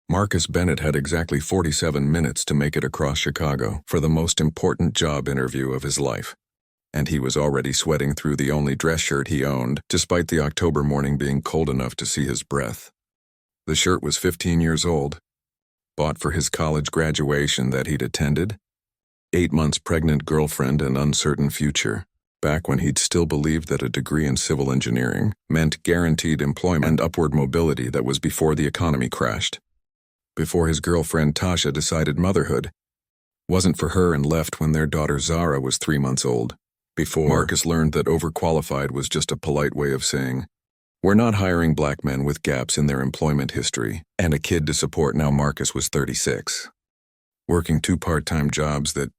Marcus Bennett had exactly 47 minutes to make it across Chicago for the most important job interview of his life. And he was already sweating through the only dress shirt he owned, despite the October morning being cold enough to see his breath. The shirt was 15 years old, bought for his college graduation that he'd attended, 8 months pregnant girlfriend and uncertain future, back when he'd still believed that a degree in civil engineering meant guaranteed employment and upward mobility. That was before the economy crashed. Before his girlfriend Tasha decided motherhood wasn't for her and left when their daughter Zara was 3 months old. Before Marcus learned that overqualified was just a polite way of saying, "We're not hiring black men with gaps in their employment history and a kid to support." Now Marcus was 36, working 2 part-time jobs that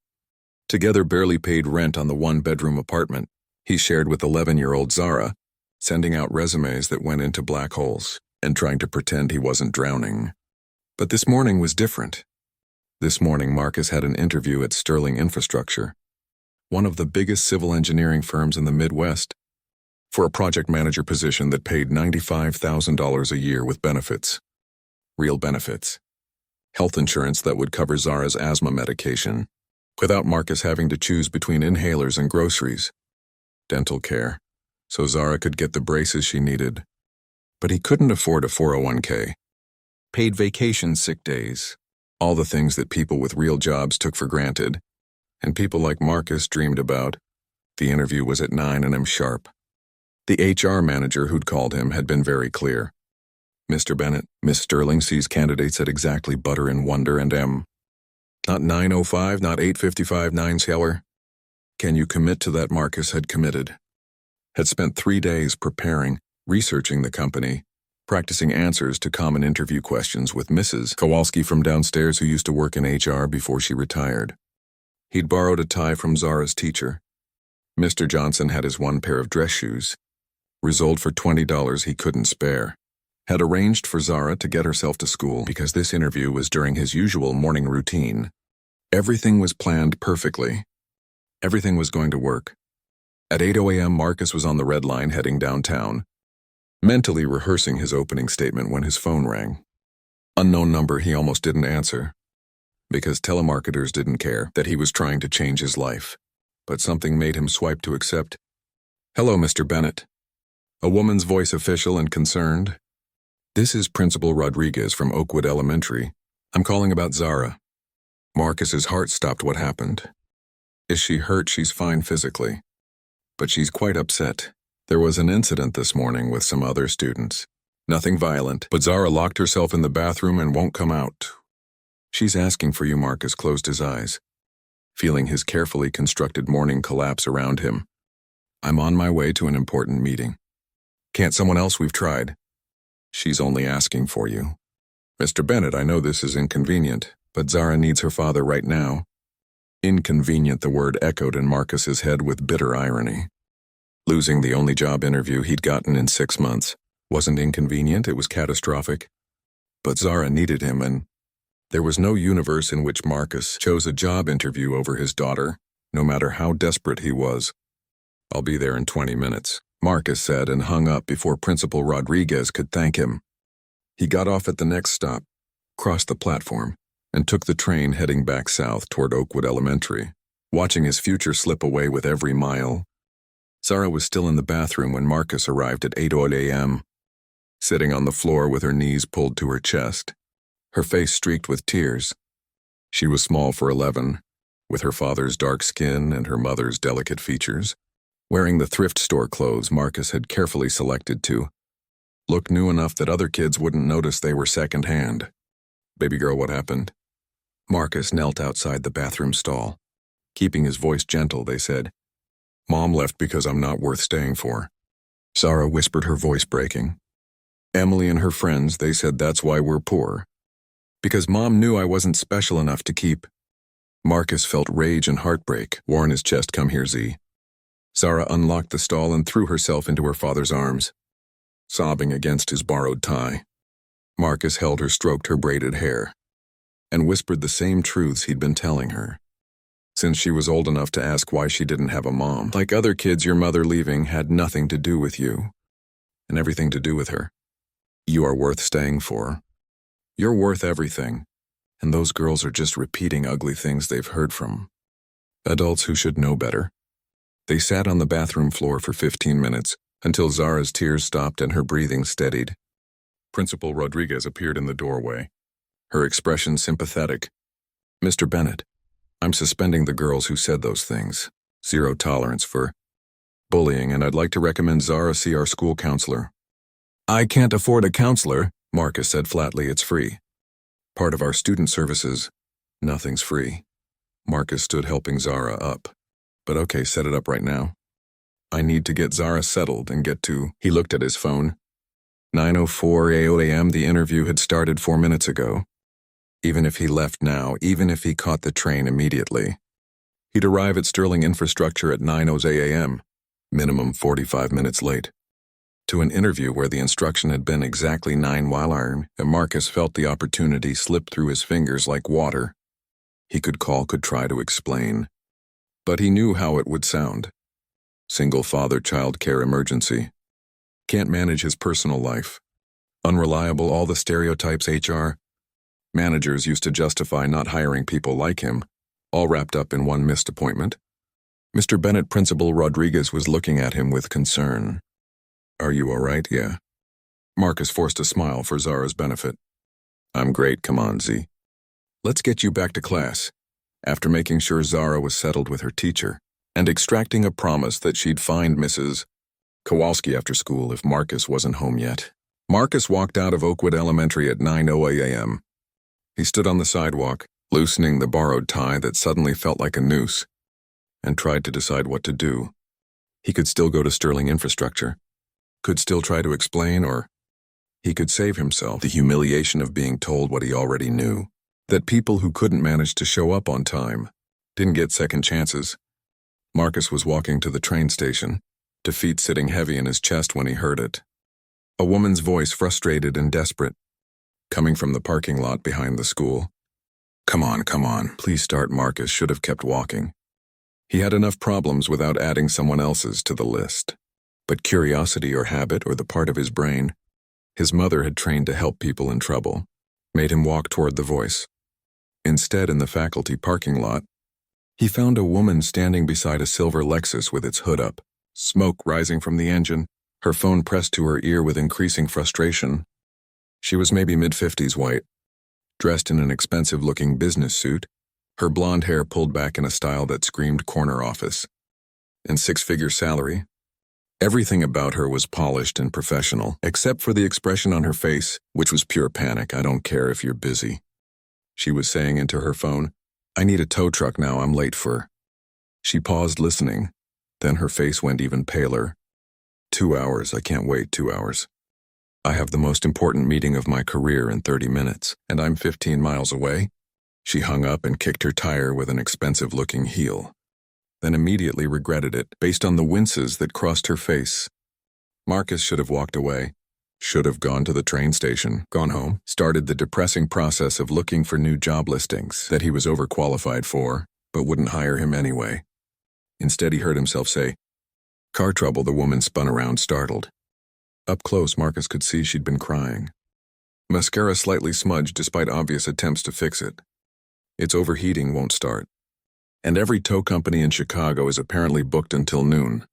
together barely paid rent on the 1-bedroom apartment he shared with 11-year-old Zara, sending out resumes that went into black holes and trying to pretend he wasn't drowning. But this morning was different. This morning Marcus had an interview at Sterling Infrastructure, one of the biggest civil engineering firms in the Midwest, for a project manager position that paid $95,000 a year with benefits. Real benefits. Health insurance that would cover Zara's asthma medication, without Marcus having to choose between inhalers and groceries. Dental care, so Zara could get the braces she needed. But he couldn't afford a 401k. Paid vacation sick days, all the things that people with real jobs took for granted, and people like Marcus dreamed about. The interview was at 9 a.m. sharp. The HR manager who'd called him had been very clear. "Mr. Bennett, Miss Sterling sees candidates at exactly butter and wonder and M. Not 9:05, not 8:55, 9 hour. Can you commit to that?" Marcus had committed. Had spent 3 days preparing, researching the company, practicing answers to common interview questions with Mrs. Kowalski from downstairs, who used to work in HR before she retired. He'd borrowed a tie from Zara's teacher. Mr. Johnson had his 1 pair of dress shoes, resoled for $20 he couldn't spare. Had arranged for Zara to get herself to school because this interview was during his usual morning routine. Everything was planned perfectly. Everything was going to work. At 8 a.m. Marcus was on the Red Line heading downtown, mentally rehearsing his opening statement when his phone rang. Unknown number he almost didn't answer, because telemarketers didn't care that he was trying to change his life. But something made him swipe to accept. "Hello, Mr. Bennett." A woman's voice, official and concerned. "This is Principal Rodriguez from Oakwood Elementary. I'm calling about Zara." Marcus's heart stopped. What happened? Is she hurt? She's fine physically, but she's quite upset. There was an incident this morning with some other students. Nothing violent, but Zara locked herself in the bathroom and won't come out. She's asking for you. Marcus closed his eyes, feeling his carefully constructed morning collapse around him. "I'm on my way to an important meeting." "Can't someone else? We've tried." "She's only asking for you." "Mr. Bennett, I know this is inconvenient, but Zara needs her father right now." Inconvenient, the word echoed in Marcus's head with bitter irony. Losing the only job interview he'd gotten in 6 months wasn't inconvenient, it was catastrophic. But Zara needed him, and there was no universe in which Marcus chose a job interview over his daughter, no matter how desperate he was. "I'll be there in 20 minutes, Marcus said, and hung up before Principal Rodriguez could thank him. He got off at the next stop, crossed the platform, and took the train heading back south toward Oakwood Elementary, watching his future slip away with every mile. Zara was still in the bathroom when Marcus arrived at 8 a.m., sitting on the floor with her knees pulled to her chest, her face streaked with tears. She was small for 11, with her father's dark skin and her mother's delicate features, wearing the thrift store clothes Marcus had carefully selected to look new enough that other kids wouldn't notice they were second-hand. "Baby girl, what happened?" Marcus knelt outside the bathroom stall. Keeping his voice gentle, they said, "Mom left because I'm not worth staying for." Zara whispered, her voice breaking. "Emily and her friends, they said that's why we're poor. Because Mom knew I wasn't special enough to keep." Marcus felt rage and heartbreak war in his chest. "Come here, Z." Zara unlocked the stall and threw herself into her father's arms, sobbing against his borrowed tie. Marcus held her, stroked her braided hair, and whispered the same truths he'd been telling her since she was old enough to ask why she didn't have a mom. "Like other kids, your mother leaving had nothing to do with you, and everything to do with her. You are worth staying for. You're worth everything. And those girls are just repeating ugly things they've heard from adults who should know better. They sat on the bathroom floor for 15 minutes until Zara's tears stopped and her breathing steadied. Principal Rodriguez appeared in the doorway, her expression sympathetic. Mr. Bennett, I'm suspending the girls who said those things. Zero tolerance for bullying, and I'd like to recommend Zara see our school counselor. I can't afford a counselor, Marcus said flatly. It's free. Part of our student services. Nothing's free. Marcus stood helping Zara up. But okay, set it up right now. I need to get Zara settled and get to... He looked at his phone. 9:04 a.m. The interview had started 4 minutes ago. Even if he left now, even if he caught the train immediately, he'd arrive at Sterling Infrastructure at 9:00 a.m., minimum 45 minutes late. To an interview where the instruction had been exactly 9 while iron, and Marcus felt the opportunity slip through his fingers like water. He could try to explain. But he knew how it would sound. Single father child care emergency. Can't manage his personal life. Unreliable, all the stereotypes HR managers used to justify not hiring people like him, all wrapped up in one missed appointment. Mr. Bennett, Principal Rodriguez, was looking at him with concern. Are you all right? Yeah. Marcus forced a smile for Zara's benefit. I'm great, come on, Z. Let's get you back to class. After making sure Zara was settled with her teacher, and extracting a promise that she'd find Mrs. Kowalski after school if Marcus wasn't home yet. Marcus walked out of Oakwood Elementary at 9:00 a.m. He stood on the sidewalk, loosening the borrowed tie that suddenly felt like a noose, and tried to decide what to do. He could still go to Sterling Infrastructure, could still try to explain, or he could save himself the humiliation of being told what he already knew, that people who couldn't manage to show up on time didn't get second chances. Marcus was walking to the train station, defeat sitting heavy in his chest when he heard it. A woman's voice, frustrated and desperate, coming from the parking lot behind the school. Come on, please start. Marcus should have kept walking. He had enough problems without adding someone else's to the list. But curiosity or habit or the part of his brain his mother had trained to help people in trouble made him walk toward the voice. Instead, in the faculty parking lot, he found a woman standing beside a silver Lexus with its hood up, smoke rising from the engine, her phone pressed to her ear with increasing frustration. She was maybe mid-50s, white, dressed in an expensive-looking business suit, her blonde hair pulled back in a style that screamed corner office. And six-figure salary. Everything about her was polished and professional, except for the expression on her face, which was pure panic. I don't care if you're busy. She was saying into her phone, I need a tow truck now, I'm late for... She paused, listening. Then her face went even paler. 2 hours, I can't wait 2 hours. I have the most important meeting of my career in 30 minutes, and I'm 15 miles away. She hung up and kicked her tire with an expensive-looking heel, then immediately regretted it based on the winces that crossed her face. Marcus should have walked away, should have gone to the train station, gone home, started the depressing process of looking for new job listings that he was overqualified for, but wouldn't hire him anyway. Instead, he heard himself say, car trouble. The woman spun around, startled. Up close, Marcus could see she'd been crying. Mascara slightly smudged despite obvious attempts to fix it. It's overheating, won't start. And every tow company in Chicago is apparently booked until noon.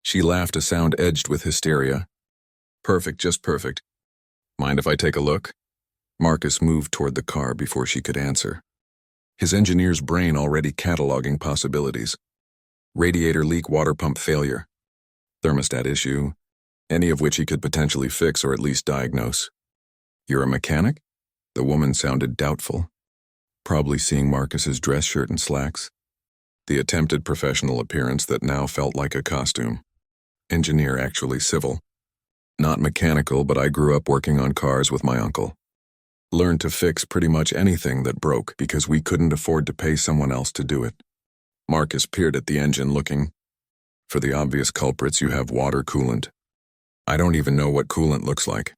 She laughed, a sound edged with hysteria. Perfect, just perfect. Mind if I take a look? Marcus moved toward the car before she could answer. His engineer's brain already cataloging possibilities. Radiator leak, water pump failure, thermostat issue, any of which he could potentially fix or at least diagnose. You're a mechanic? The woman sounded doubtful, probably seeing Marcus's dress shirt and slacks, the attempted professional appearance that now felt like a costume. Engineer, actually civil. Not mechanical, but I grew up working on cars with my uncle. Learned to fix pretty much anything that broke because we couldn't afford to pay someone else to do it. Marcus peered at the engine, looking. For the obvious culprits, you have water coolant. I don't even know what coolant looks like.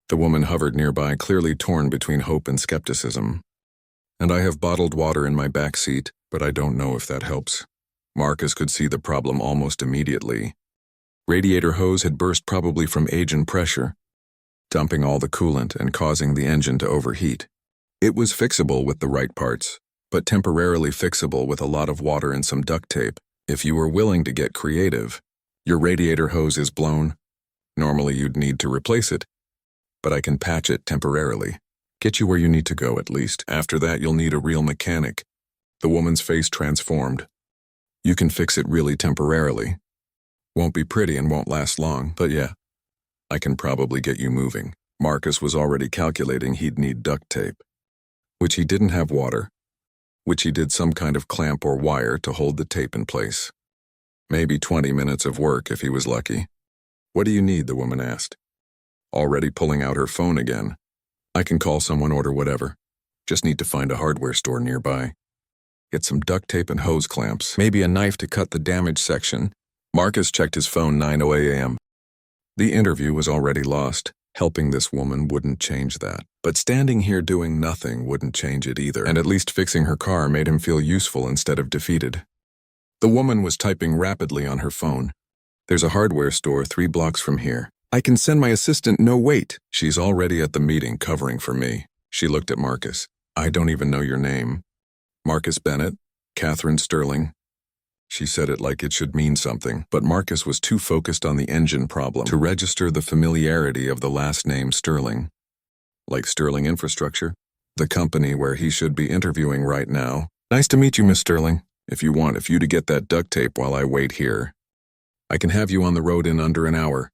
The woman hovered nearby, clearly torn between hope and skepticism. And I have bottled water in my back seat, but I don't know if that helps. Marcus could see the problem almost immediately. Radiator hose had burst, probably from age and pressure. dumping all the coolant and causing the engine to overheat. It was fixable with the right parts, but temporarily fixable with a lot of water and some duct tape. If you were willing to get creative, your radiator hose is blown. Normally you'd need to replace it, but I can patch it temporarily. Get you where you need to go at least. After that you'll need a real mechanic. The woman's face transformed. You can fix it really temporarily. Won't be pretty and won't last long, but yeah, I can probably get you moving. Marcus was already calculating he'd need duct tape, which he didn't have water, which he did some kind of clamp or wire to hold the tape in place. Maybe 20 minutes of work if he was lucky. What do you need? The woman asked, already pulling out her phone again. I can call someone, order whatever. Just need to find a hardware store nearby. Get some duct tape and hose clamps, maybe a knife to cut the damaged section. Marcus checked his phone 9:08 a.m. The interview was already lost. Helping this woman wouldn't change that. But standing here doing nothing wouldn't change it either, and at least fixing her car made him feel useful instead of defeated. The woman was typing rapidly on her phone. There's a hardware store 3 blocks from here. I can send my assistant. No, wait. She's already at the meeting covering for me. She looked at Marcus. I don't even know your name. Marcus Bennett, Catherine Sterling. She said it like it should mean something, but Marcus was too focused on the engine problem to register the familiarity of the last name Sterling. Like Sterling Infrastructure, the company where he should be interviewing right now. Nice to meet you, Miss Sterling. If you to get that duct tape while I wait here. I can have you on the road in under an hour.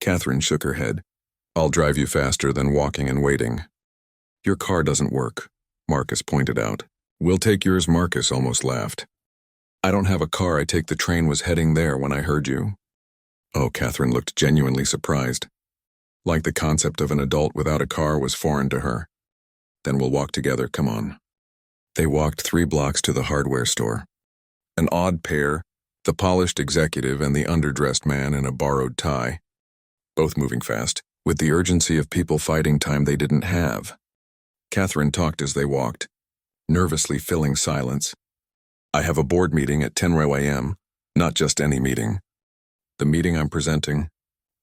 Catherine shook her head. I'll drive you faster than walking and waiting. Your car doesn't work, Marcus pointed out. We'll take yours. Marcus almost laughed. I don't have a car. I take the train. Was heading there when I heard you. Oh, Catherine looked genuinely surprised. Like the concept of an adult without a car was foreign to her. Then we'll walk together, come on. They walked 3 blocks to the hardware store. An odd pair, the polished executive and the underdressed man in a borrowed tie. Both moving fast, with the urgency of people fighting time they didn't have. Catherine talked as they walked, nervously filling silence. I have a board meeting at 10 a.m., not just any meeting. The meeting I'm presenting,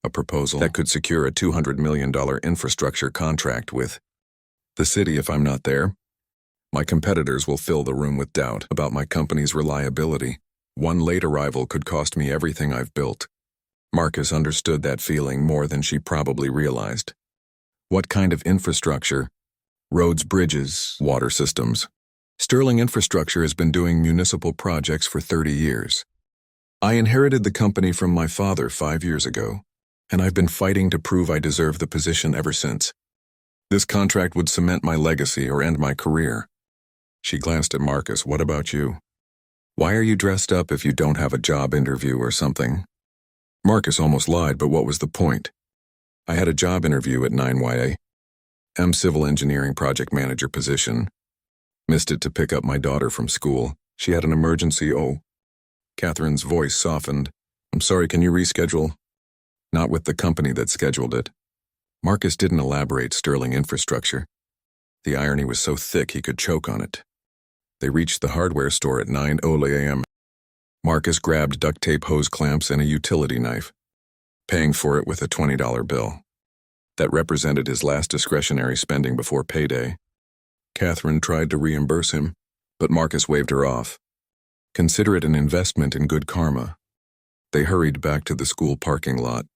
a proposal that could secure a $200 million infrastructure contract with the city if I'm not there. My competitors will fill the room with doubt about my company's reliability. One late arrival could cost me everything I've built. Marcus understood that feeling more than she probably realized. What kind of infrastructure? Roads, bridges, water systems. Sterling Infrastructure has been doing municipal projects for 30 years. I inherited the company from my father 5 years ago, and I've been fighting to prove I deserve the position ever since. This contract would cement my legacy or end my career. She glanced at Marcus. What about you? Why are you dressed up if you don't have a job interview or something? Marcus almost lied, but what was the point? I had a job interview at 9 civil engineering project manager position. Missed it to pick up my daughter from school. She had an emergency. Oh. Catherine's voice softened. I'm sorry, can you reschedule? Not with the company that scheduled it. Marcus didn't elaborate. Sterling Infrastructure. The irony was so thick he could choke on it. They reached the hardware store at 9:00 a.m. Marcus grabbed duct tape, hose clamps, and a utility knife, paying for it with a $20 bill. That represented his last discretionary spending before payday. Catherine tried to reimburse him, but Marcus waved her off. Consider it an investment in good karma. They hurried back to the school parking lot.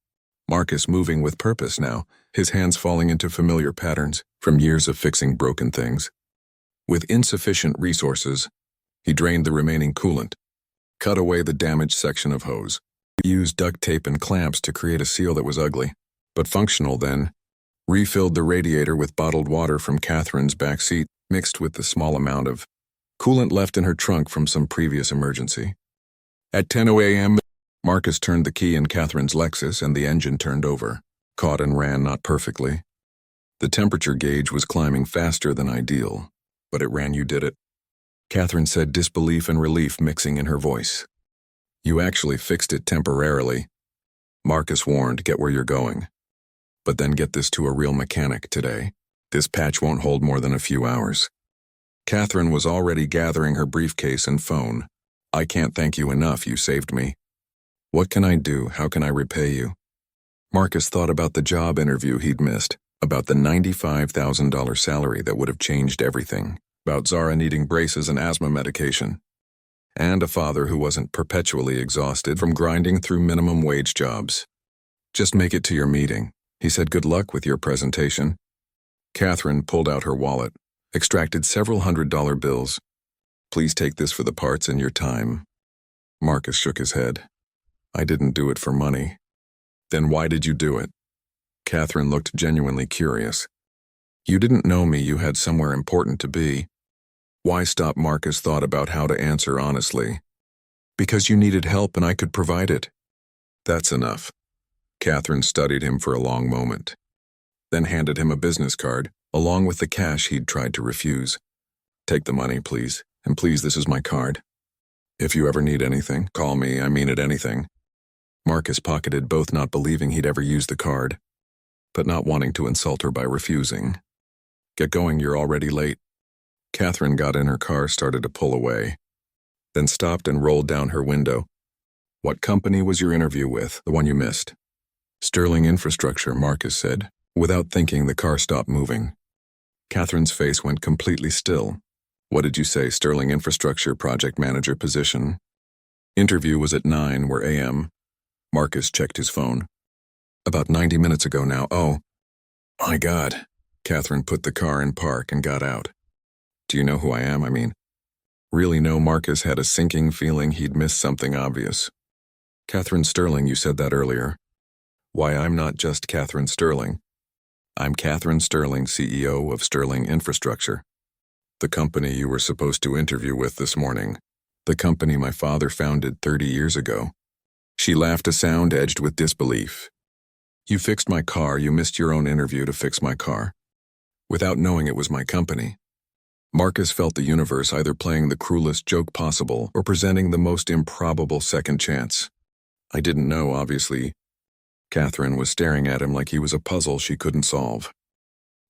Marcus moving with purpose now, his hands falling into familiar patterns from years of fixing broken things. With insufficient resources, he drained the remaining coolant, cut away the damaged section of hose. He used duct tape and clamps to create a seal that was ugly, but functional then. Refilled the radiator with bottled water from Catherine's back seat, mixed with the small amount of coolant left in her trunk from some previous emergency. At 10:00 a.m., Marcus turned the key in Catherine's Lexus and the engine turned over, caught and ran not perfectly. The temperature gauge was climbing faster than ideal, but it ran. You did it. Catherine said, disbelief and relief mixing in her voice. You actually fixed it temporarily. Marcus warned, get where you're going. But then get this to a real mechanic today. This patch won't hold more than a few hours. Catherine was already gathering her briefcase and phone. I can't thank you enough, you saved me. What can I do? How can I repay you? Marcus thought about the job interview he'd missed, about the $95,000 salary that would have changed everything, about Zara needing braces and asthma medication, and a father who wasn't perpetually exhausted from grinding through minimum wage jobs. Just make it to your meeting, he said. Good luck with your presentation. Catherine pulled out her wallet, extracted several $100 bills. Please take this for the parts and your time. Marcus shook his head. I didn't do it for money. Then why did you do it? Catherine looked genuinely curious. You didn't know me, you had somewhere important to be. Why stop? Marcus thought about how to answer honestly. Because you needed help and I could provide it. That's enough. Catherine studied him for a long moment, then handed him a business card, along with the cash he'd tried to refuse. Take the money, please, and please, this is my card. If you ever need anything, call me, I mean it, anything. Marcus pocketed both, not believing he'd ever use the card, but not wanting to insult her by refusing. Get going, you're already late. Catherine got in her car, started to pull away, then stopped and rolled down her window. What company was your interview with, the one you missed? Sterling Infrastructure, Marcus said. Without thinking, the car stopped moving. Catherine's face went completely still. What did you say? Sterling Infrastructure project manager position. Interview was at 9 a.m. Marcus checked his phone. About 90 minutes ago now. Oh, my God. Catherine put the car in park and got out. Do you know who I am? Really no. Marcus had a sinking feeling he'd missed something obvious. Catherine Sterling, you said that earlier. Why, I'm not just Catherine Sterling. I'm Catherine Sterling, CEO of Sterling Infrastructure. The company you were supposed to interview with this morning. The company my father founded 30 years ago. She laughed, a sound edged with disbelief. You fixed my car. You missed your own interview to fix my car. Without knowing it was my company. Marcus felt the universe either playing the cruelest joke possible or presenting the most improbable second chance. I didn't know, obviously. Catherine was staring at him like he was a puzzle she couldn't solve.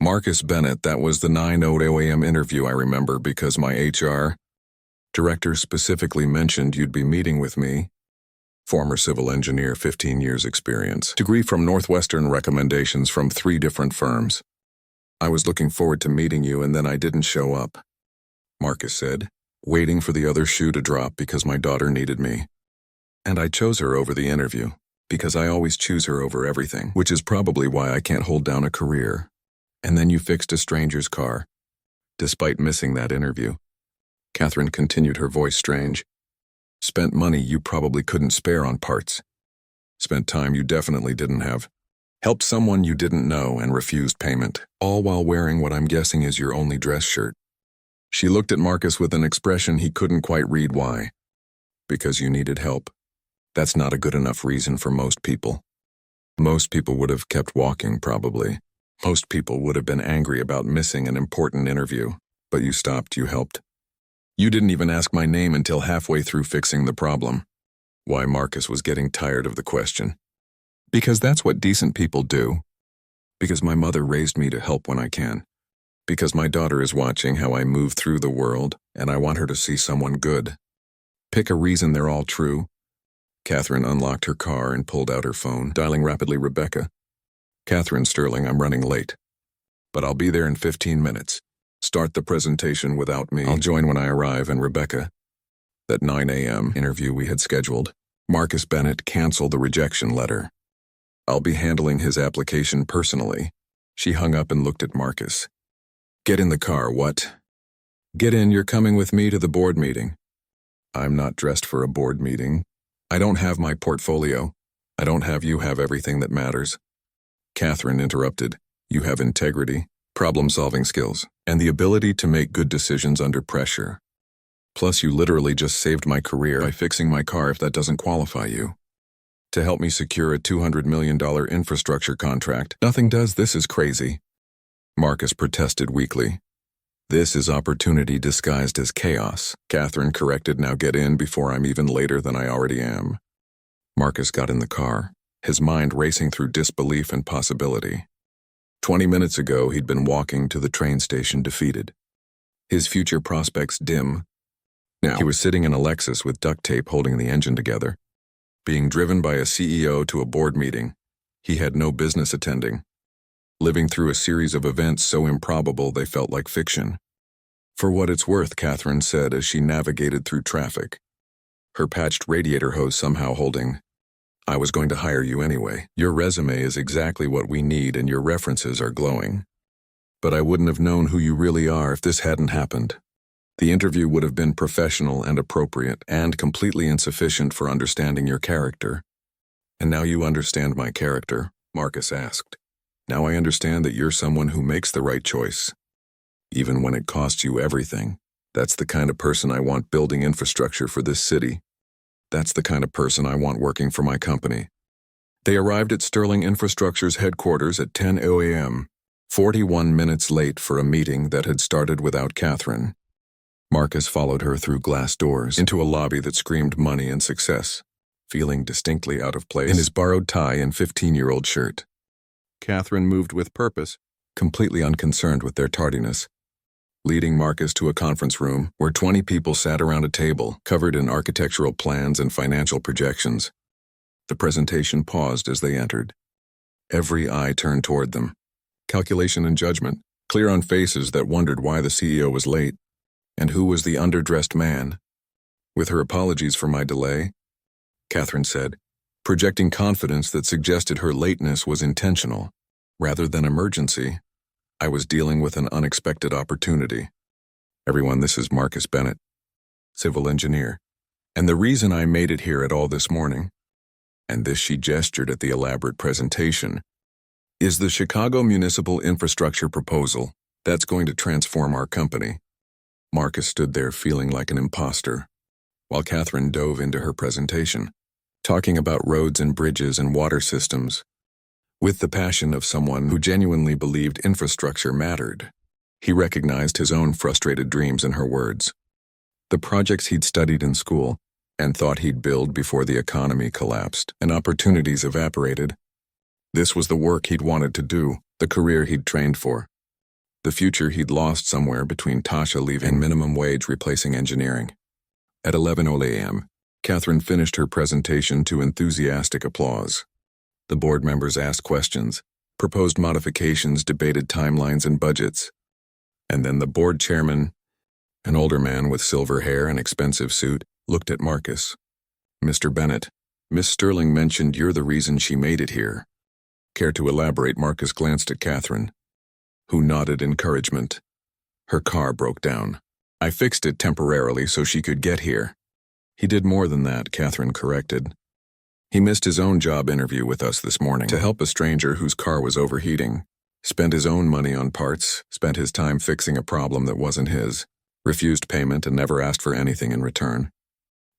Marcus Bennett, that was the 9:00 a.m. interview, I remember, because my HR director specifically mentioned you'd be meeting with me. Former civil engineer, 15 years experience. Degree from Northwestern, recommendations from 3 different firms. I was looking forward to meeting you and then I didn't show up. Marcus said, waiting for the other shoe to drop because my daughter needed me. And I chose her over the interview, because I always choose her over everything, which is probably why I can't hold down a career. And then you fixed a stranger's car, despite missing that interview. Catherine continued, her voice strange. Spent money you probably couldn't spare on parts. Spent time you definitely didn't have. Helped someone you didn't know and refused payment, all while wearing what I'm guessing is your only dress shirt. She looked at Marcus with an expression he couldn't quite read. Why? Because you needed help. That's not a good enough reason for most people. Most people would have kept walking, probably. Most people would have been angry about missing an important interview, but you stopped, you helped. You didn't even ask my name until halfway through fixing the problem. Why? Marcus was getting tired of the question. Because that's what decent people do. Because my mother raised me to help when I can. Because my daughter is watching how I move through the world, and I want her to see someone good. Pick a reason, they're all true. Catherine unlocked her car and pulled out her phone, dialing rapidly. Rebecca. Catherine Sterling, I'm running late. But I'll be there in 15 minutes. Start the presentation without me. I'll join when I arrive. And Rebecca. That 9 a.m. interview we had scheduled. Marcus Bennett canceled the rejection letter. I'll be handling his application personally. She hung up and looked at Marcus. Get in the car. What? Get in, you're coming with me to the board meeting. I'm not dressed for a board meeting. I don't have my portfolio. I don't have you have everything that matters. Catherine interrupted. You have integrity, problem-solving skills, and the ability to make good decisions under pressure. Plus, you literally just saved my career by fixing my car if that doesn't qualify you. To help me secure a $200 million infrastructure contract. Nothing does. This is crazy. Marcus protested weakly. This is opportunity disguised as chaos. Catherine corrected. Now get in before I'm even later than I already am. Marcus got in the car, his mind racing through disbelief and possibility. 20 minutes ago, he'd been walking to the train station defeated. His future prospects dim. Now, he was sitting in a Lexus with duct tape holding the engine together, being driven by a CEO to a board meeting. He had no business attending, living through a series of events so improbable they felt like fiction. For what it's worth, Catherine said as she navigated through traffic, her patched radiator hose somehow holding. I was going to hire you anyway. Your resume is exactly what we need and your references are glowing. But I wouldn't have known who you really are if this hadn't happened. The interview would have been professional and appropriate and completely insufficient for understanding your character. And now you understand my character, Marcus asked. Now I understand that you're someone who makes the right choice, even when it costs you everything. That's the kind of person I want building infrastructure for this city. That's the kind of person I want working for my company. They arrived at Sterling Infrastructure's headquarters at 10 a.m., 41 minutes late for a meeting that had started without Catherine. Marcus followed her through glass doors into a lobby that screamed money and success, feeling distinctly out of place in his borrowed tie and 15-year-old shirt. Catherine moved with purpose, completely unconcerned with their tardiness, leading Marcus to a conference room where 20 people sat around a table covered in architectural plans and financial projections. The presentation paused as they entered. Every eye turned toward them. Calculation and judgment, clear on faces that wondered why the CEO was late, and who was the underdressed man. With her apologies for my delay, Catherine said, projecting confidence that suggested her lateness was intentional, rather than emergency. I was dealing with an unexpected opportunity. Everyone, this is Marcus Bennett, civil engineer, and the reason I made it here at all this morning, and this she gestured at the elaborate presentation, is the Chicago Municipal Infrastructure Proposal that's going to transform our company. Marcus stood there feeling like an imposter, while Catherine dove into her presentation, talking about roads and bridges and water systems, with the passion of someone who genuinely believed infrastructure mattered. He recognized his own frustrated dreams in her words. The projects he'd studied in school and thought he'd build before the economy collapsed and opportunities evaporated. This was the work he'd wanted to do, the career he'd trained for, the future he'd lost somewhere between Tasha leaving and minimum wage replacing engineering. At 11 a.m., Catherine finished her presentation to enthusiastic applause. The board members asked questions, proposed modifications, debated timelines and budgets. And then the board chairman, an older man with silver hair and expensive suit, looked at Marcus. Mr. Bennett, Miss Sterling mentioned you're the reason she made it here. Care to elaborate? Marcus glanced at Catherine, who nodded encouragement. Her car broke down. I fixed it temporarily so she could get here. He did more than that, Catherine corrected. He missed his own job interview with us this morning to help a stranger whose car was overheating, spent his own money on parts, spent his time fixing a problem that wasn't his, refused payment and never asked for anything in return.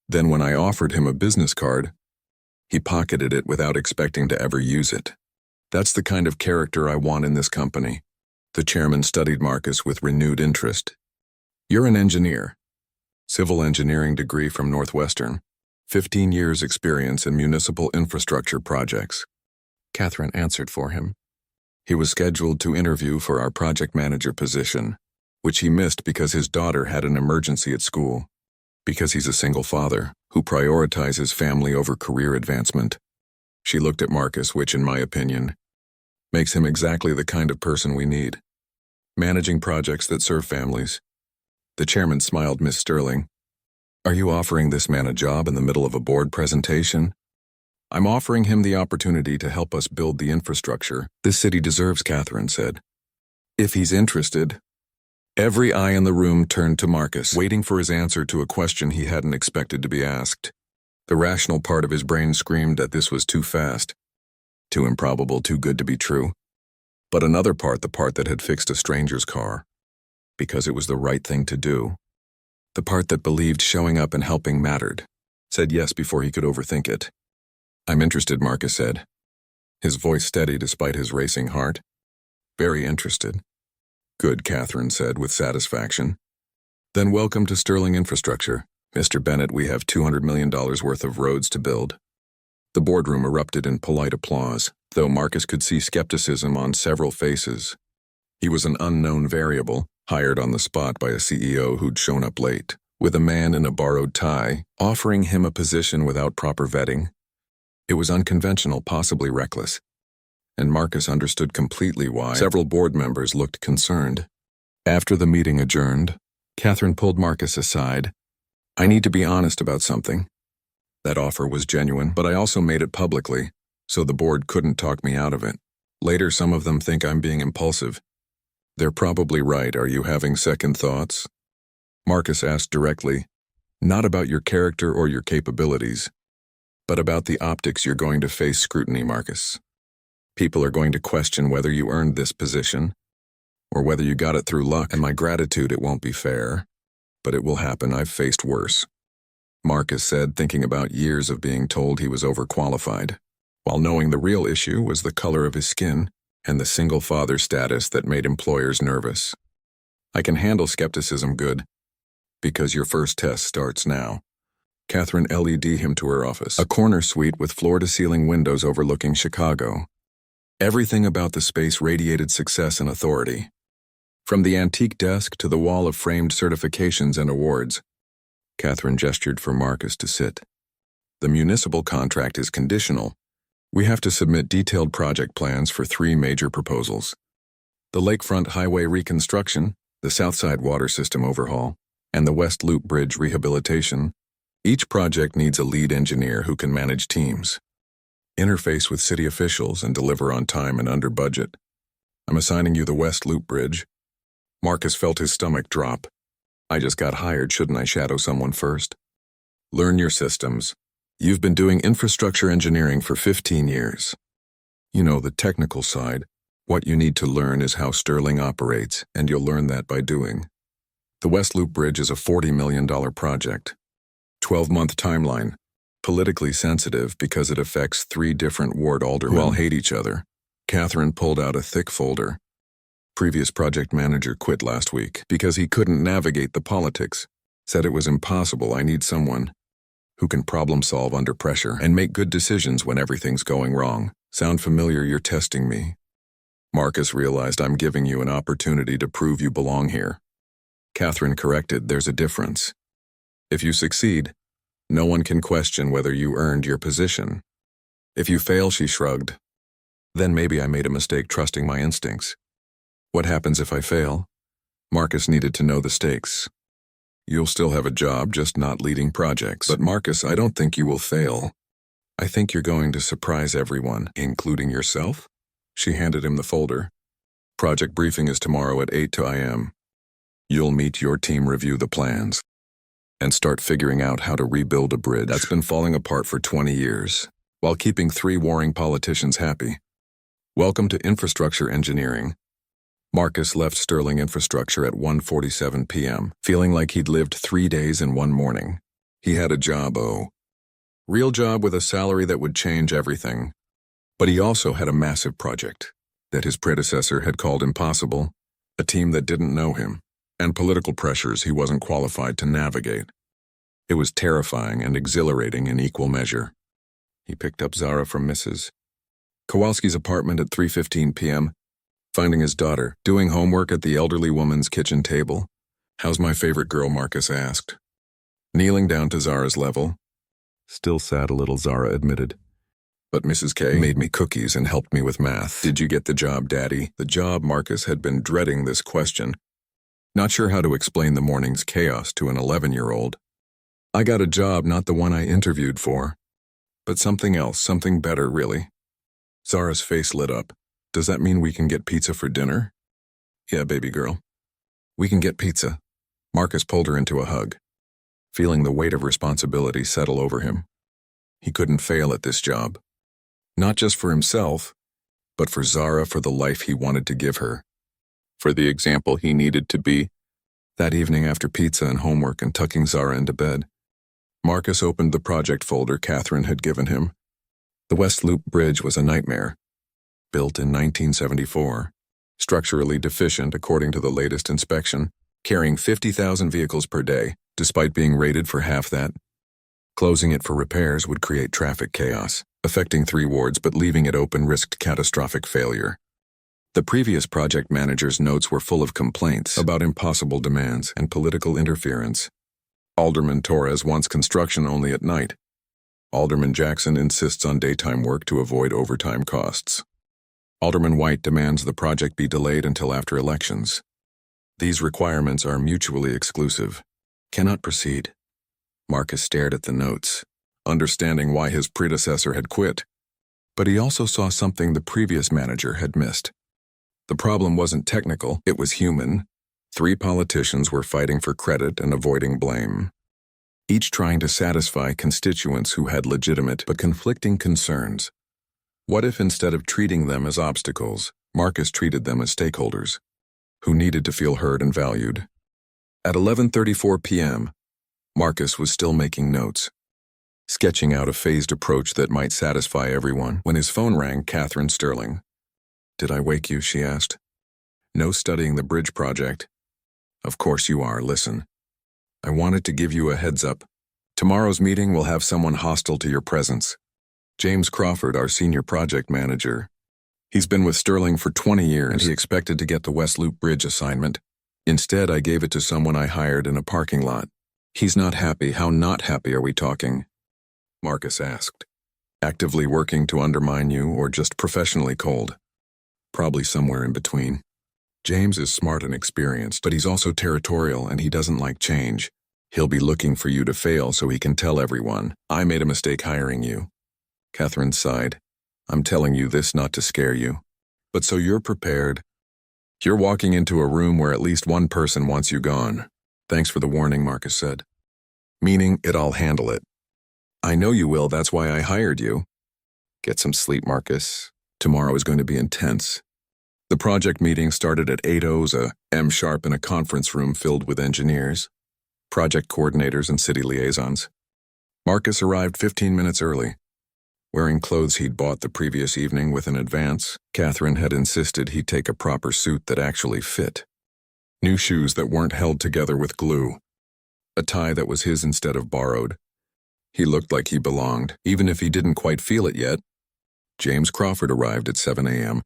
Then when I offered him a business card, he pocketed it without expecting to ever use it. That's the kind of character I want in this company. The chairman studied Marcus with renewed interest. You're an engineer. Civil engineering degree from Northwestern. 15 years experience in municipal infrastructure projects. Catherine answered for him. He was scheduled to interview for our project manager position, which he missed because his daughter had an emergency at school. Because he's a single father who prioritizes family over career advancement. She looked at Marcus, which, in my opinion, makes him exactly the kind of person we need. Managing projects that serve families. The chairman smiled. Miss Sterling, are you offering this man a job in the middle of a board presentation? I'm offering him the opportunity to help us build the infrastructure this city deserves, Catherine said. If he's interested. Every eye in the room turned to Marcus, waiting for his answer to a question he hadn't expected to be asked. The rational part of his brain screamed that this was too fast, too improbable, too good to be true. But another part, the part that had fixed a stranger's car, because it was the right thing to do, the part that believed showing up and helping mattered, said yes before he could overthink it. I'm interested, Marcus said, his voice steady despite his racing heart. Very interested. Good, Catherine said with satisfaction. Then welcome to Sterling Infrastructure. Mr. Bennett, we have $200 million worth of roads to build. The boardroom erupted in polite applause, though Marcus could see skepticism on several faces. He was an unknown variable, hired on the spot by a CEO who'd shown up late, with a man in a borrowed tie, offering him a position without proper vetting. It was unconventional, possibly reckless. and Marcus understood completely why. Several board members looked concerned. After the meeting adjourned, Catherine pulled Marcus aside. "I need to be honest about something. That offer was genuine, but I also made it publicly, so the board couldn't talk me out of it. Later, some of them think I'm being impulsive. They're probably right. Are you having second thoughts?" Marcus asked directly, "Not about your character or your capabilities, but about the optics you're going to face scrutiny, Marcus. People are going to question whether you earned this position, or whether you got it through luck, and my gratitude, it won't be fair, but it will happen. I've faced worse," Marcus said, thinking about years of being told he was overqualified, while knowing the real issue was the color of his skin and the single father status that made employers nervous. "I can handle skepticism good, because your first test starts now." Catherine led him to her office, a corner suite with floor-to-ceiling windows overlooking Chicago. Everything about the space radiated success and authority. From the antique desk to the wall of framed certifications and awards. Catherine gestured for Marcus to sit. "The municipal contract is conditional. We have to submit detailed project plans for 3 major proposals: the Lakefront Highway reconstruction, the Southside Water System overhaul, and the West Loop Bridge rehabilitation. Each project needs a lead engineer who can manage teams, interface with city officials, and deliver on time and under budget. I'm assigning you the West Loop Bridge." Marcus felt his stomach drop. "I just got hired. Shouldn't I shadow someone first?" "Learn your systems. You've been doing infrastructure engineering for 15 years. You know the technical side. What you need to learn is how Sterling operates, and you'll learn that by doing. The West Loop Bridge is a $40 million project. 12-month timeline. Politically sensitive because it affects 3 different ward aldermen who all hate each other." Catherine pulled out a thick folder. "Previous project manager quit last week because he couldn't navigate the politics. Said it was impossible. I need someone who can problem solve under pressure and make good decisions when everything's going wrong. Sound familiar? You're testing me." Marcus realized, "I'm giving you an opportunity to prove you belong here." Catherine corrected, "There's a difference. If you succeed, no one can question whether you earned your position. If you fail," she shrugged, "then maybe I made a mistake trusting my instincts." "What happens if I fail?" Marcus needed to know the stakes. "You'll still have a job, just not leading projects." "But Marcus, I don't think you will fail. I think you're going to surprise everyone, including yourself." She handed him the folder. "Project briefing is tomorrow at 8 a.m. You'll meet your team, review the plans, and start figuring out how to rebuild a bridge that's been falling apart for 20 years, while keeping 3 warring politicians happy. Welcome to infrastructure engineering." Marcus left Sterling Infrastructure at 1:47 p.m., feeling like he'd lived 3 days in one morning. He had a job, real job with a salary that would change everything. But he also had a massive project that his predecessor had called impossible, a team that didn't know him, and political pressures he wasn't qualified to navigate. It was terrifying and exhilarating in equal measure. He picked up Zara from Mrs. Kowalski's apartment at 3:15 p.m., finding his daughter doing homework at the elderly woman's kitchen table. "How's my favorite girl?" Marcus asked, kneeling down to Zara's level. "Still sad a little," Zara admitted. "But Mrs. K made me cookies and helped me with math." "Did you get the job, Daddy?" The job. Marcus had been dreading this question, not sure how to explain the morning's chaos to an 11-year-old. "I got a job, not the one I interviewed for, but something else, something better, really." Zara's face lit up. "Does that mean we can get pizza for dinner?" "Yeah, baby girl. We can get pizza." Marcus pulled her into a hug, feeling the weight of responsibility settle over him. He couldn't fail at this job. Not just for himself, but for Zara, for the life he wanted to give her, for the example he needed to be. That evening, after pizza and homework and tucking Zara into bed, Marcus opened the project folder Catherine had given him. The West Loop Bridge was a nightmare. Built in 1974, structurally deficient according to the latest inspection, carrying 50,000 vehicles per day, despite being rated for half that. Closing it for repairs would create traffic chaos, affecting 3 wards but leaving it open risked catastrophic failure. The previous project manager's notes were full of complaints about impossible demands and political interference. Alderman Torres wants construction only at night. Alderman Jackson insists on daytime work to avoid overtime costs. Alderman White demands the project be delayed until after elections. These requirements are mutually exclusive. Cannot proceed. Marcus stared at the notes, understanding why his predecessor had quit. But he also saw something the previous manager had missed. The problem wasn't technical, it was human. 3 politicians were fighting for credit and avoiding blame, each trying to satisfy constituents who had legitimate but conflicting concerns. What if instead of treating them as obstacles, Marcus treated them as stakeholders, who needed to feel heard and valued? At 11:34 p.m., Marcus was still making notes, sketching out a phased approach that might satisfy everyone, when his phone rang. Catherine Sterling. "Did I wake you?" she asked. "No, studying the bridge project." "Of course you are. Listen. I wanted to give you a heads up. Tomorrow's meeting will have someone hostile to your presence. James Crawford, our senior project manager. He's been with Sterling for 20 years, and he expected to get the West Loop Bridge assignment. Instead, I gave it to someone I hired in a parking lot. He's not happy. How not happy are we talking?" Marcus asked. "Actively working to undermine you, or just professionally cold?" "Probably somewhere in between. James is smart and experienced, but he's also territorial and he doesn't like change. He'll be looking for you to fail so he can tell everyone, 'I made a mistake hiring you.'" Catherine sighed. "I'm telling you this not to scare you, but so you're prepared. You're walking into a room where at least one person wants you gone." "Thanks for the warning," Marcus said. "Meaning I'll handle it." "I know you will, that's why I hired you." "Get some sleep, Marcus. Tomorrow is going to be intense." The project meeting started at 8:00 a.m. sharp in a conference room filled with engineers, project coordinators, and city liaisons. Marcus arrived 15 minutes early. Wearing clothes he'd bought the previous evening with an advance, Catherine had insisted he take a proper suit that actually fit. New shoes that weren't held together with glue. A tie that was his instead of borrowed. He looked like he belonged, even if he didn't quite feel it yet. James Crawford arrived at 7 a.m.,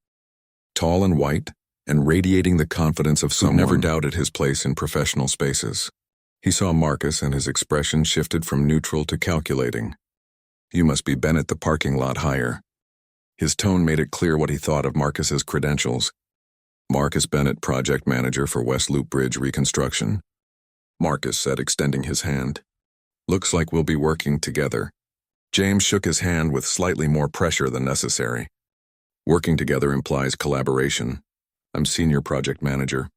tall and white, and radiating the confidence of someone who never doubted his place in professional spaces. He saw Marcus and his expression shifted from neutral to calculating. "You must be Bennett, the parking lot hire." His tone made it clear what he thought of Marcus's credentials. "Marcus Bennett, project manager for West Loop Bridge reconstruction," Marcus said, extending his hand. "Looks like we'll be working together." James shook his hand with slightly more pressure than necessary. "Working together implies collaboration. I'm senior project manager.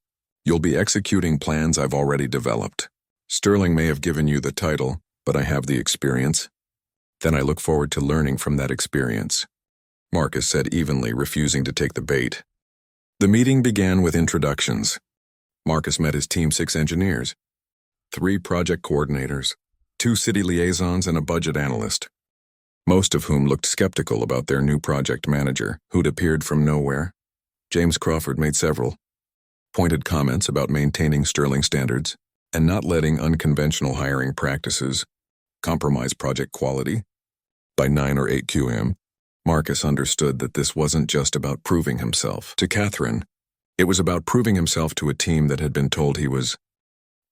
You'll be executing plans I've already developed. Sterling may have given you the title, but I have the experience. Then I look forward to learning from that experience," Marcus said evenly, refusing to take the bait. The meeting began with introductions. Marcus met his team 6 engineers, 3 project coordinators, 2 city liaisons, and a budget analyst, most of whom looked skeptical about their new project manager, who'd appeared from nowhere. James Crawford made several pointed comments about maintaining Sterling standards and not letting unconventional hiring practices compromise project quality. By 9 or 8 qm, Marcus understood that this wasn't just about proving himself to Catherine. It was about proving himself to a team that had been told he was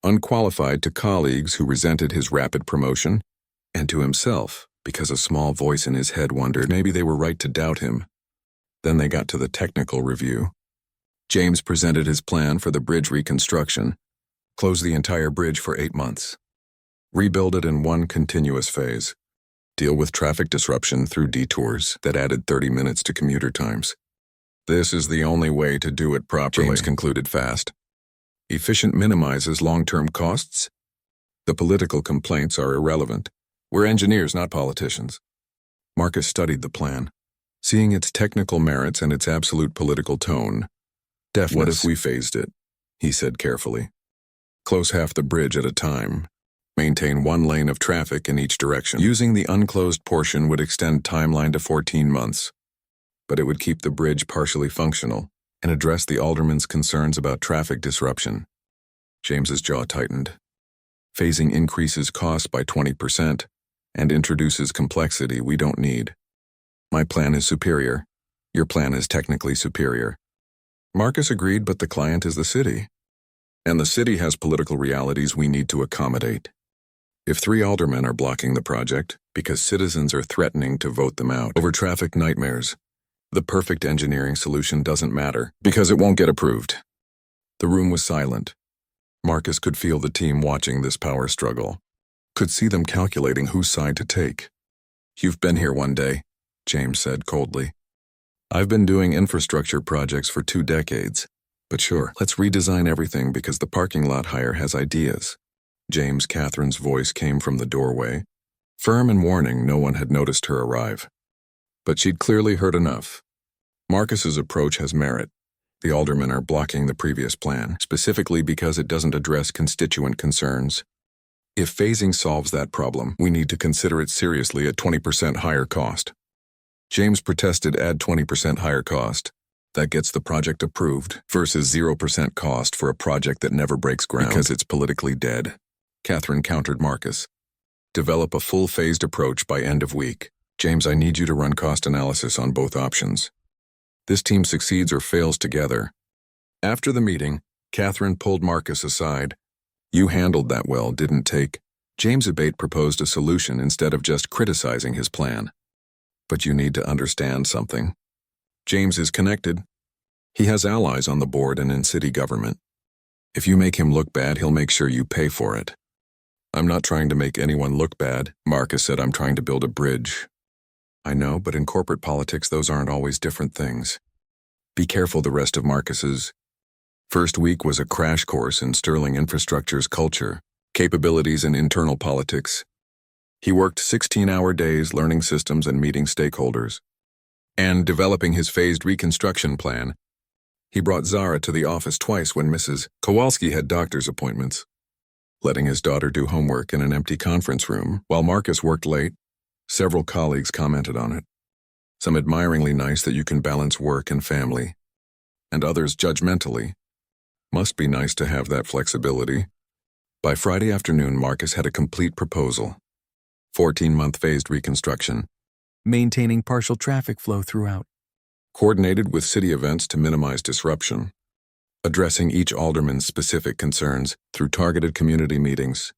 unqualified, to colleagues who resented his rapid promotion, and to himself, because a small voice in his head wondered maybe they were right to doubt him. Then they got to the technical review. James presented his plan for the bridge reconstruction, close the entire bridge for 8 months. Rebuild it in one continuous phase. Deal with traffic disruption through detours that added 30 minutes to commuter times. This is the only way to do it properly, James concluded fast. Efficient minimizes long-term costs. The political complaints are irrelevant. We're engineers, not politicians. Marcus studied the plan, seeing its technical merits and its absolute political tone. Deafness. What if we phased it? He said carefully. Close half the bridge at a time. Maintain 1 lane of traffic in each direction. Using the unclosed portion would extend timeline to 14 months. But it would keep the bridge partially functional and address the alderman's concerns about traffic disruption. James's jaw tightened. Phasing increases costs by 20% and introduces complexity we don't need. My plan is superior. Your plan is technically superior. Marcus agreed, but the client is the city. And the city has political realities we need to accommodate. If 3 aldermen are blocking the project because citizens are threatening to vote them out over traffic nightmares, The perfect engineering solution doesn't matter, because it won't get approved. The room was silent. Marcus could feel the team watching this power struggle, could see them calculating whose side to take. "You've been here one day," James said coldly. "I've been doing infrastructure projects for 2 decades. But sure, let's redesign everything because the parking lot hire has ideas." Catherine's voice came from the doorway, firm and warning. No one had noticed her arrive. But she'd clearly heard enough. Marcus's approach has merit. The aldermen are blocking the previous plan, specifically because it doesn't address constituent concerns. If phasing solves that problem, we need to consider it seriously at 20% higher cost. James protested, "Add 20% higher cost. That gets the project approved, versus 0% cost for a project that never breaks ground because it's politically dead." Catherine countered Marcus. "Develop a full phased approach by end of week. James, I need you to run cost analysis on both options. This team succeeds or fails together." After the meeting, Catherine pulled Marcus aside. "You handled that well, didn't take?" James Abate proposed a solution instead of just criticizing his plan. "But you need to understand something. James is connected. He has allies on the board and in city government. If you make him look bad, he'll make sure you pay for it." "I'm not trying to make anyone look bad," Marcus said. "I'm trying to build a bridge." "I know, but in corporate politics, those aren't always different things." Be careful. The rest of Marcus's first week was a crash course in Sterling Infrastructure's culture, capabilities, and internal politics. He worked 16-hour days learning systems and meeting stakeholders, and developing his phased reconstruction plan. He brought Zara to the office twice when Mrs. Kowalski had doctor's appointments, letting his daughter do homework in an empty conference room while Marcus worked late. Several colleagues commented on it, some admiringly nice that you can balance work and family, and others judgmentally. Must be nice to have that flexibility. By Friday afternoon, Marcus had a complete proposal. 14-month phased reconstruction, maintaining partial traffic flow throughout, coordinated with city events to minimize disruption, addressing each alderman's specific concerns through targeted community meetings.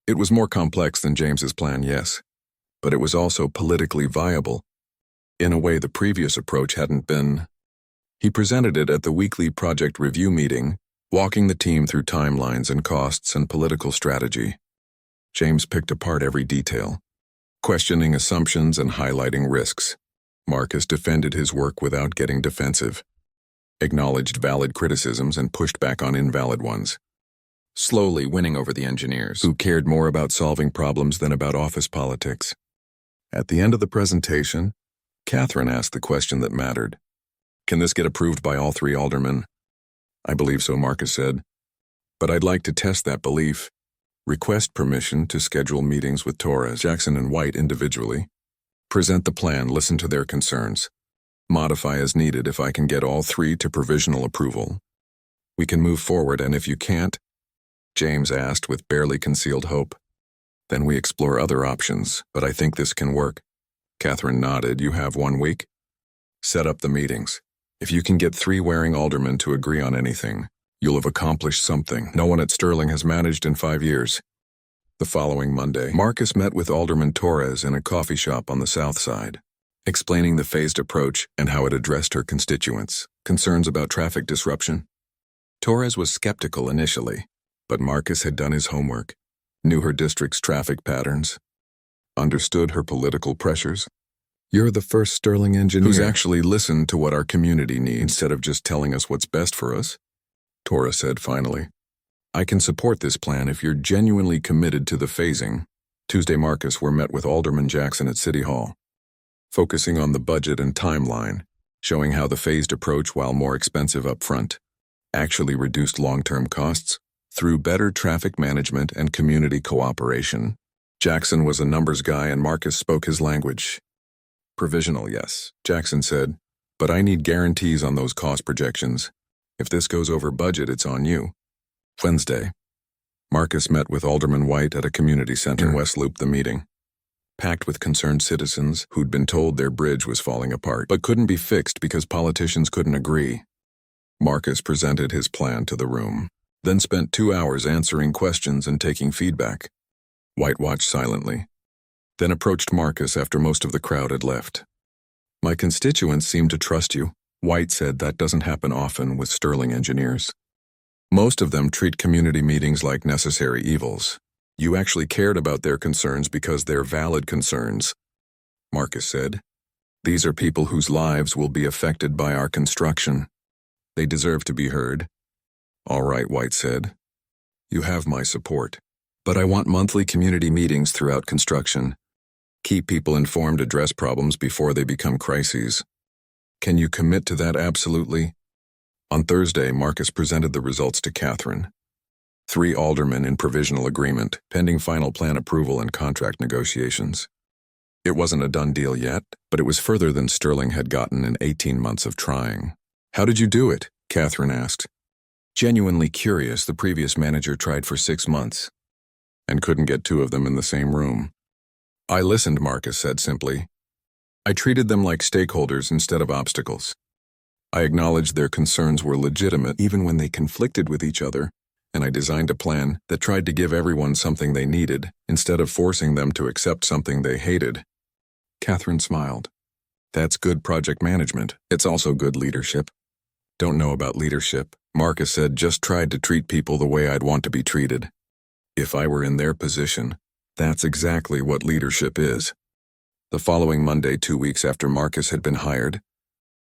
It was more complex than James's plan, yes, but it was also politically viable, in a way the previous approach hadn't been. He presented it at the weekly project review meeting, walking the team through timelines and costs and political strategy. James picked apart every detail, questioning assumptions and highlighting risks. Marcus defended his work without getting defensive, acknowledged valid criticisms and pushed back on invalid ones, slowly winning over the engineers, who cared more about solving problems than about office politics. At the end of the presentation, Catherine asked the question that mattered. "Can this get approved by all 3 aldermen?" "I believe so," Marcus said. "But I'd like to test that belief. Request permission to schedule meetings with Torres, Jackson, and White individually. Present the plan, listen to their concerns. Modify as needed if I can get all 3 to provisional approval. We can move forward, and if you can't," James asked with barely concealed hope, "then we explore other options, but I think this can work." Catherine nodded. "You have 1 week? Set up the meetings. If you can get 3 wearing aldermen to agree on anything, you'll have accomplished something no one at Sterling has managed in 5 years." The following Monday, Marcus met with Alderman Torres in a coffee shop on the south side, explaining the phased approach and how it addressed her constituents' concerns about traffic disruption. Torres was skeptical initially, but Marcus had done his homework, knew her district's traffic patterns, understood her political pressures. "You're the first Sterling engineer who's actually listened to what our community needs instead of just telling us what's best for us," Torres said finally. "I can support this plan if you're genuinely committed to the phasing." Tuesday, Marcus were met with Alderman Jackson at City Hall, focusing on the budget and timeline, showing how the phased approach, while more expensive up front, actually reduced long-term costs through better traffic management and community cooperation. Jackson was a numbers guy and Marcus spoke his language. "Provisional, yes," Jackson said, "but I need guarantees on those cost projections. If this goes over budget, it's on you." Wednesday, Marcus met with Alderman White at a community center in West Loop. The meeting, packed with concerned citizens who'd been told their bridge was falling apart but couldn't be fixed because politicians couldn't agree. Marcus presented his plan to the room, then spent 2 hours answering questions and taking feedback. White watched silently, then approached Marcus after most of the crowd had left. My constituents seem to trust you. White said that doesn't happen often with Sterling engineers. Most of them treat community meetings like necessary evils. You actually cared about their concerns because they're valid concerns, Marcus said. These are people whose lives will be affected by our construction. They deserve to be heard. All right, White said. You have my support. But I want monthly community meetings throughout construction. Keep people informed, address problems before they become crises. Can you commit to that absolutely? On Thursday, Marcus presented the results to Catherine. 3 aldermen in provisional agreement, pending final plan approval and contract negotiations. It wasn't a done deal yet, but it was further than Sterling had gotten in 18 months of trying. How did you do it? Catherine asked. Genuinely curious, the previous manager tried for 6 months and couldn't get 2 of them in the same room. I listened, Marcus said simply. I treated them like stakeholders instead of obstacles. I acknowledged their concerns were legitimate even when they conflicted with each other, and I designed a plan that tried to give everyone something they needed instead of forcing them to accept something they hated. Catherine smiled. That's good project management. It's also good leadership. Don't know about leadership, Marcus said. Just tried to treat people the way I'd want to be treated. If I were in their position, that's exactly what leadership is. The following Monday, 2 weeks after Marcus had been hired,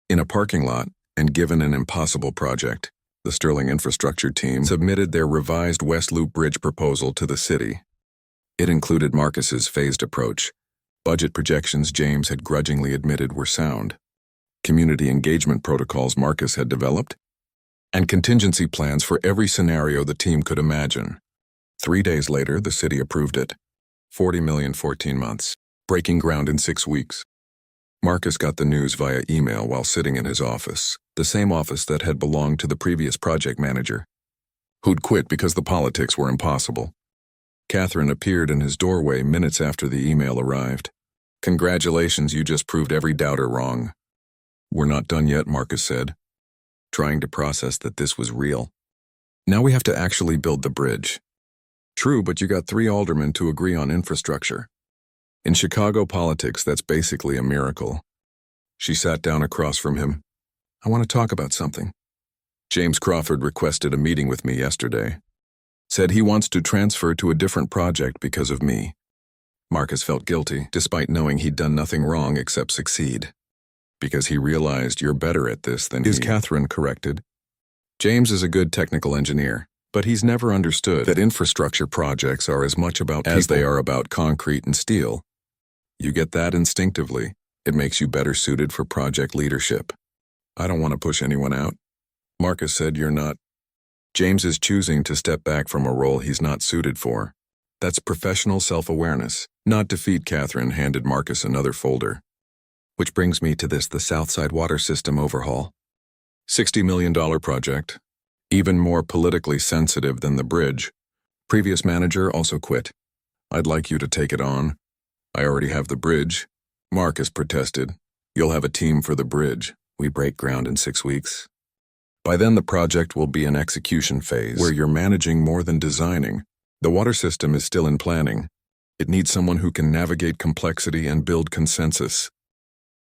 in a parking lot and given an impossible project, the Sterling infrastructure team submitted their revised West Loop Bridge proposal to the city. It included Marcus's phased approach, budget projections James had grudgingly admitted were sound, community engagement protocols Marcus had developed, and contingency plans for every scenario the team could imagine. 3 days later, the city approved it. $40 million, 14 months. Breaking ground in 6 weeks. Marcus got the news via email while sitting in his office, the same office that had belonged to the previous project manager, who'd quit because the politics were impossible. Catherine appeared in his doorway minutes after the email arrived. Congratulations, you just proved every doubter wrong. We're not done yet, Marcus said, trying to process that this was real. Now we have to actually build the bridge. True, but you got 3 aldermen to agree on infrastructure. In Chicago politics, that's basically a miracle. She sat down across from him. I want to talk about something. James Crawford requested a meeting with me yesterday. Said he wants to transfer to a different project because of me. Marcus felt guilty, despite knowing he'd done nothing wrong except succeed. Because he realized you're better at this than he. Catherine corrected. James is a good technical engineer, but he's never understood that infrastructure projects are as much about people as they are about concrete and steel. You get that instinctively. It makes you better suited for project leadership. I don't want to push anyone out. Marcus said you're not. James is choosing to step back from a role he's not suited for. That's professional self-awareness, not defeat. Catherine handed Marcus another folder. Which brings me to this, the Southside Water System overhaul. $60 million project. Even more politically sensitive than the bridge. Previous manager also quit. I'd like you to take it on. I already have the bridge. Marcus protested. You'll have a team for the bridge. We break ground in 6 weeks. By then the project will be an execution phase where you're managing more than designing. The water system is still in planning. It needs someone who can navigate complexity and build consensus.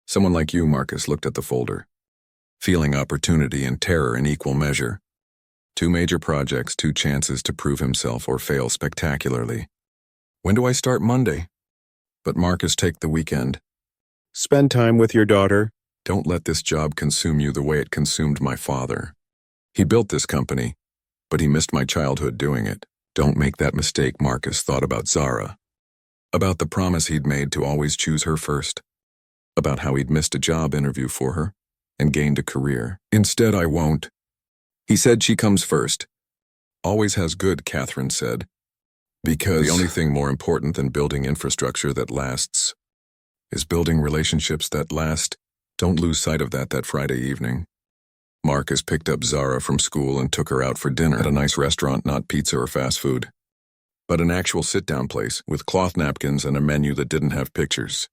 Someone like you, Marcus looked at the folder, feeling opportunity and terror in equal measure. 2 major projects, 2 chances to prove himself or fail spectacularly. When do I start? Monday. But Marcus, take the weekend. Spend time with your daughter. Don't let this job consume you the way it consumed my father. He built this company, but he missed my childhood doing it. Don't make that mistake. Marcus thought about Zara. About the promise he'd made to always choose her first. About how he'd missed a job interview for her and gained a career. Instead, I won't. He said she comes first. Always has good, Catherine said. Because the only thing more important than building infrastructure that lasts is building relationships that last. Don't lose sight of that Friday evening. Marcus picked up Zara from school and took her out for dinner at a nice restaurant, not pizza or fast food, but an actual sit-down place with cloth napkins and a menu that didn't have pictures.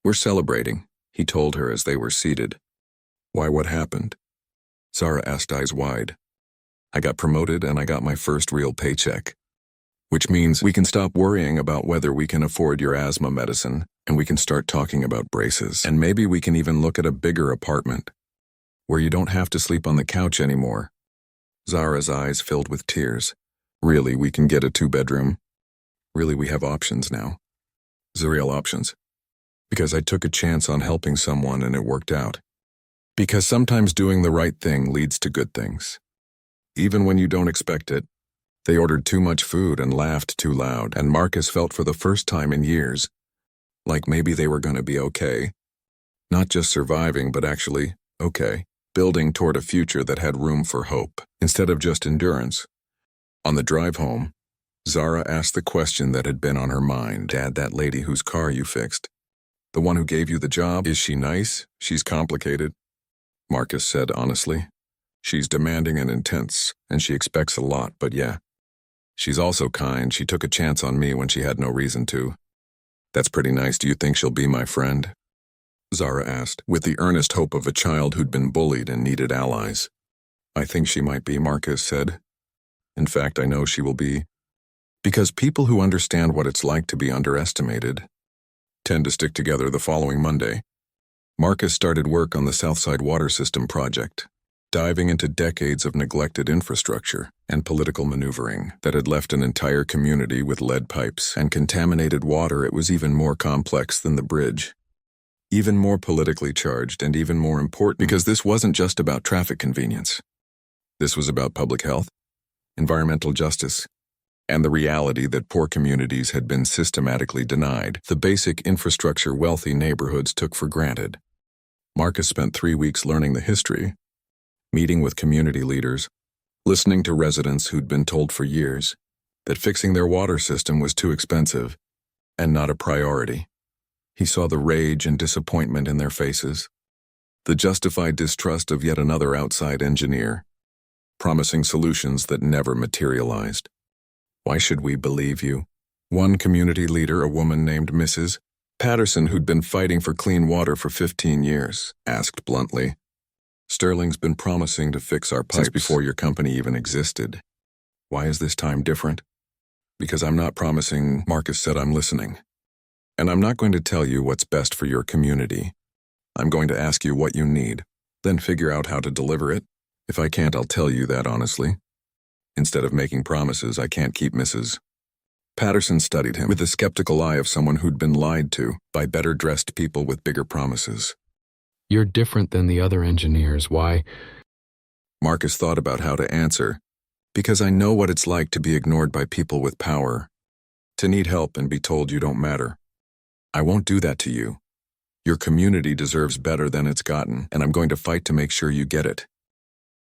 We're celebrating, he told her as they were seated. Why, what happened? Zara asked, eyes wide. I got promoted and I got my first real paycheck. which means we can stop worrying about whether we can afford your asthma medicine, and we can start talking about braces. And maybe we can even look at a bigger apartment, where you don't have to sleep on the couch anymore. Zara's eyes filled with tears. Really, we can get a 2-bedroom? Really, we have options now. Real options. Because I took a chance on helping someone and it worked out. Because sometimes doing the right thing leads to good things. Even when you don't expect it. They ordered too much food and laughed too loud, and Marcus felt for the first time in years like maybe they were going to be okay. Not just surviving, but actually okay. Building toward a future that had room for hope, instead of just endurance. On the drive home, Zara asked the question that had been on her mind. Dad, that lady whose car you fixed, the one who gave you the job, is she nice? She's complicated. Marcus said honestly. She's demanding and intense, and she expects a lot, but yeah. She's also kind. She took a chance on me when she had no reason to. That's pretty nice. Do you think she'll be my friend? Zara asked, with the earnest hope of a child who'd been bullied and needed allies. I think she might be, Marcus said. In fact, I know she will be. Because people who understand what it's like to be underestimated tend to stick together. The following Monday, Marcus started work on the Southside Water System project, diving into decades of neglected infrastructure and political maneuvering that had left an entire community with lead pipes and contaminated water. It was even more complex than the bridge. Even more politically charged and even more important, because this wasn't just about traffic convenience. This was about public health, environmental justice, and the reality that poor communities had been systematically denied the basic infrastructure wealthy neighborhoods took for granted. Marcus spent 3 weeks learning the history, meeting with community leaders, listening to residents who'd been told for years that fixing their water system was too expensive and not a priority. He saw the rage and disappointment in their faces, the justified distrust of yet another outside engineer, promising solutions that never materialized. Why should we believe you? One community leader, a woman named Mrs. Patterson, who'd been fighting for clean water for 15 years, asked bluntly, Sterling's been promising to fix our pipes since before your company even existed. Why is this time different? Because I'm not promising, Marcus said. I'm listening. And I'm not going to tell you what's best for your community. I'm going to ask you what you need, then figure out how to deliver it. If I can't, I'll tell you that honestly. Instead of making promises I can't keep, Mrs. Patterson studied him with the skeptical eye of someone who'd been lied to by better-dressed people with bigger promises. You're different than the other engineers. Why? Marcus thought about how to answer. Because I know what it's like to be ignored by people with power, to need help and be told you don't matter. I won't do that to you. Your community deserves better than it's gotten, and I'm going to fight to make sure you get it.